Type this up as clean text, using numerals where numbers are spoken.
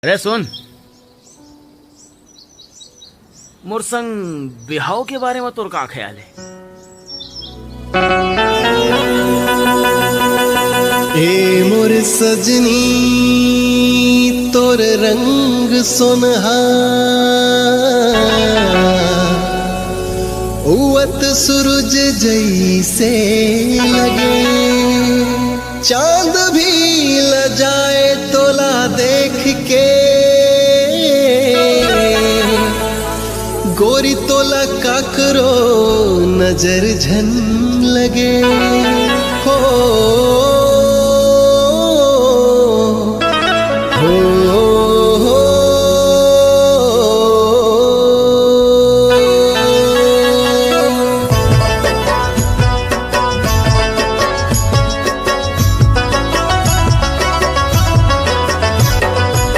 अरे सुन, मोर संग बिहाव के बारे में तोर का ख्याल है? ए मोर सजनी तोर रंग सोनहा उवत सूरज जैसे लगे, चांद भी लजाए तोला देख के, गोरी तोला काकरो नजर झन लगे हो।